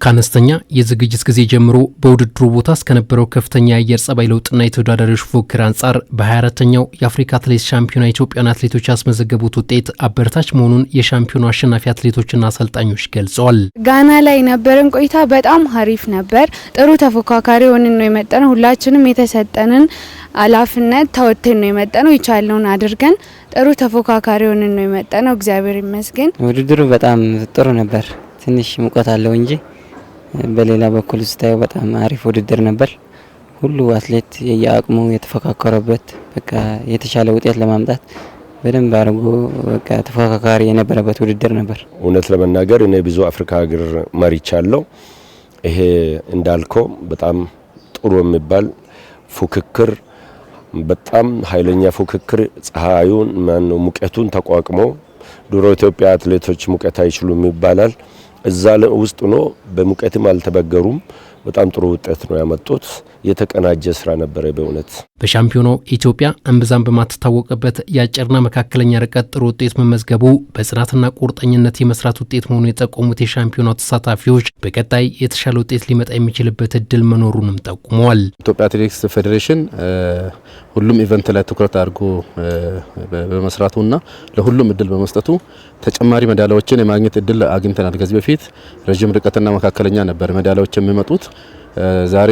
ከአነስተኛ የዝግጅት ጊዜ ጀምሮ በውድድሩ ቦታ እስከነበረው ከፍተኛ የአየር ጸባይ ለውጥና የተወዳዳሪዎች ፉክክር አንጻር በ24ኛው የአፍሪካ አትሌቲክስ ሻምፒዮና ኢትዮጵያውያን አትሌቶች ያስመዘገቡት ውጤት አበረታች መሆኑን የሻምፒዮኑ አሸናፊ አትሌቶችና አሰልጣኞች ገልጸዋል። ጋና ላይ ነበረን ቆይታ በጣም አሪፍ ነበር። ጥሩ ተፎካካሪ ሆነን ነው የመጣነው። ሁላችንም የተሰጠንን አላፍነት ተወጥተን ነው የመጣነው። ይቻለውን አድርገን ጥሩ ተፎካካሪ ሆነን ነው የመጣነው። እግዚአብሔር ይመስገን። ውድድሩ በጣም ጥሩ ነበር። ትንሽ ሙቀት አለው እንጂ በሌላ በኩል ስታየው በጣም አሪፍ ውድድር ነበር። ሁሉ አትሌት የየአቅሙ የተፈካከረበት በቃ የተሻለ ውጤት ለማምጣት በደንብ አድርጎ በቃ ተፈካካሪ የነበረበት ውድድር ነበር። እውነት ለመናገር እኔ ብዙ አፍሪካ ሀገር መሪቻለሁ። ይሄ እንዳልከው በጣም ጥሩ የሚባል ፉክክር፣ በጣም ኃይለኛ ፉክክር፣ ፀሐዩን ሙቀቱን ተቋቁሞ ድሮ ኢትዮጵያ አትሌቶች ሙቀት አይችሉም ይባላል። እዛ ውስጥ ነው በሙቀትም አልተበገሩም። በጣም ጥሩ ውጤት ነው ያመጡት። የተቀናጀ ስራ ነበር በእውነት። በሻምፒዮናው ኢትዮጵያ እምብዛም በማትታወቅበት የአጭርና መካከለኛ ርቀት ጥሩ ውጤት መመዝገቡ በጽናትና ቁርጠኝነት የመስራት ውጤት መሆኑን የጠቆሙት የሻምፒዮናው ተሳታፊዎች በቀጣይ የተሻለ ውጤት ሊመጣ የሚችልበት እድል መኖሩንም ጠቁመዋል። ኢትዮጵያ አትሌቲክስ ፌዴሬሽን ሁሉም ኢቨንት ላይ ትኩረት አድርጎ በመስራቱና ለሁሉም እድል በመስጠቱ ተጨማሪ ሜዳሊያዎችን የማግኘት እድል አግኝተናል። ከዚህ በፊት ረጅም ርቀትና መካከለኛ ነበር ሜዳሊያዎች የሚመጡት። ዛሬ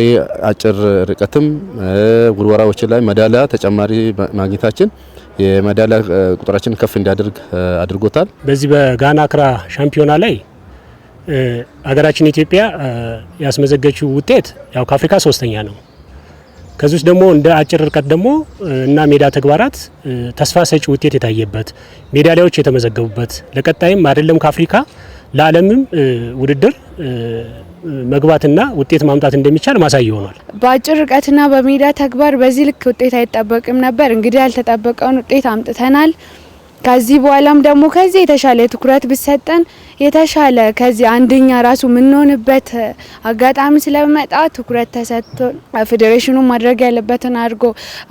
አጭር ርቀትም ውርወራዎች ላይ ሜዳሊያ ተጨማሪ ማግኘታችን የሜዳሊያ ቁጥራችን ከፍ እንዲያደርግ አድርጎታል። በዚህ በጋና አክራ ሻምፒዮና ላይ ሀገራችን ኢትዮጵያ ያስመዘገችው ውጤት ያው ከአፍሪካ ሶስተኛ ነው። ከዚህ ውስጥ ደግሞ እንደ አጭር ርቀት ደግሞ እና ሜዳ ተግባራት ተስፋ ሰጪ ውጤት የታየበት ሜዳሊያዎች የተመዘገቡበት ለቀጣይም አይደለም ከአፍሪካ ለዓለምም ውድድር መግባትና ውጤት ማምጣት እንደሚቻል ማሳያ ሆኗል። በአጭር ርቀትና በሜዳ ተግባር በዚህ ልክ ውጤት አይጠበቅም ነበር። እንግዲህ ያልተጠበቀውን ውጤት አምጥተናል። ከዚህ በኋላም ደግሞ ከዚህ የተሻለ ትኩረት ብሰጠን የተሻለ ከዚህ አንደኛ ራሱ ምንሆንበት አጋጣሚ ስለመጣ ትኩረት ተሰጥቶ ፌዴሬሽኑ ማድረግ ያለበትን አድርጎ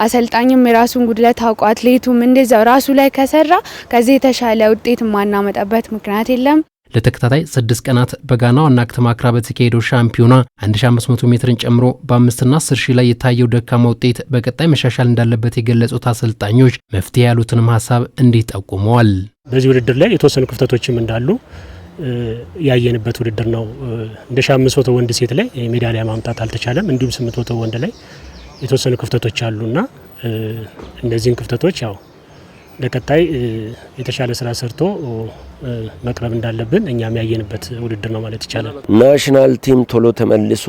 አሰልጣኝም የራሱን ጉድለት አውቆ አትሌቱም እንደዛው ራሱ ላይ ከሰራ ከዚህ የተሻለ ውጤት ማናመጣበት ምክንያት የለም። ለተከታታይ 6 ቀናት በጋና ዋና ከተማ አክራ በተካሄደው ሻምፒዮና 1500 ሜትርን ጨምሮ በ5 እና 10 ሺህ ላይ የታየው ደካማ ውጤት በቀጣይ መሻሻል እንዳለበት የገለጹት አሰልጣኞች መፍትሄ ያሉትንም ሀሳብ እንዲህ ጠቁመዋል። በዚህ ውድድር ላይ የተወሰኑ ክፍተቶችም እንዳሉ ያየንበት ውድድር ነው። እንደ 1500 ወንድ ሴት ላይ ሜዳሊያ ማምጣት አልተቻለም። እንዲሁም 800 ወንድ ላይ የተወሰኑ ክፍተቶች አሉና እነዚህን ክፍተቶች ያው ለቀጣይ የተሻለ ስራ ሰርቶ መቅረብ እንዳለብን እኛም ያየንበት ውድድር ነው ማለት ይቻላል። ናሽናል ቲም ቶሎ ተመልሶ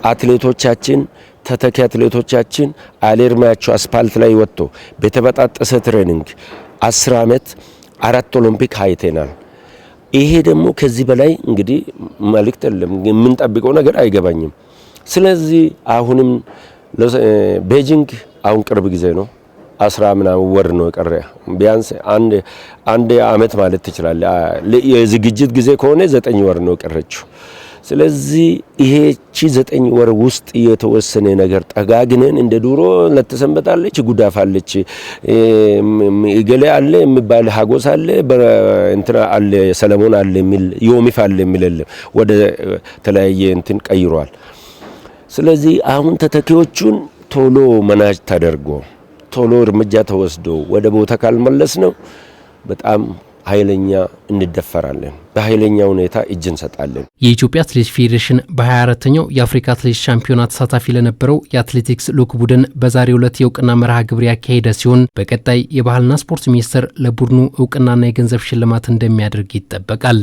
አትሌቶቻችን ተተኪ አትሌቶቻችን አለርማያቸው አስፓልት ላይ ወጥቶ በተበጣጠሰ ትሬኒንግ 10 አመት 4 ኦሎምፒክ አይተናል። ይሄ ደግሞ ከዚህ በላይ እንግዲህ መልእክት የለም። የምንጠብቀው ነገር አይገባኝም። ስለዚህ አሁንም ቤጂንግ አሁን ቅርብ ጊዜ ነው 10 ምናምን ወር ነው የቀረ። ቢያንስ አንድ አመት ማለት ትችላል። የዝግጅት ጊዜ ከሆነ 9 ወር ነው የቀረችው። ስለዚህ ይሄቺ 9 ወር ውስጥ የተወሰነ ነገር ጠጋግነን እንደ ድሮ ለተሰንበታለች ጉዳፋለች ገሌ አለ የሚባል ሀጎስ አለ እንትና አለ ሰለሞን አለ የሚል ዮሚፍ አለ የሚል ወደ ተለያየ እንትን ቀይሯል። ስለዚህ አሁን ተተኪዎቹን ቶሎ መናጅ ተደርጎ ቶሎ እርምጃ ተወስዶ ወደ ቦታ ካልመለስ ነው በጣም ኃይለኛ እንደፈራለን። በኃይለኛ ሁኔታ እጅ እንሰጣለን። የኢትዮጵያ አትሌቲክስ ፌዴሬሽን በ24ኛው የአፍሪካ አትሌቲክስ ሻምፒዮና ተሳታፊ ለነበረው የአትሌቲክስ ልዑክ ቡድን በዛሬው ዕለት የእውቅና መርሃ ግብር ያካሄደ ሲሆን በቀጣይ የባህልና ስፖርት ሚኒስቴር ለቡድኑ እውቅናና የገንዘብ ሽልማት እንደሚያደርግ ይጠበቃል።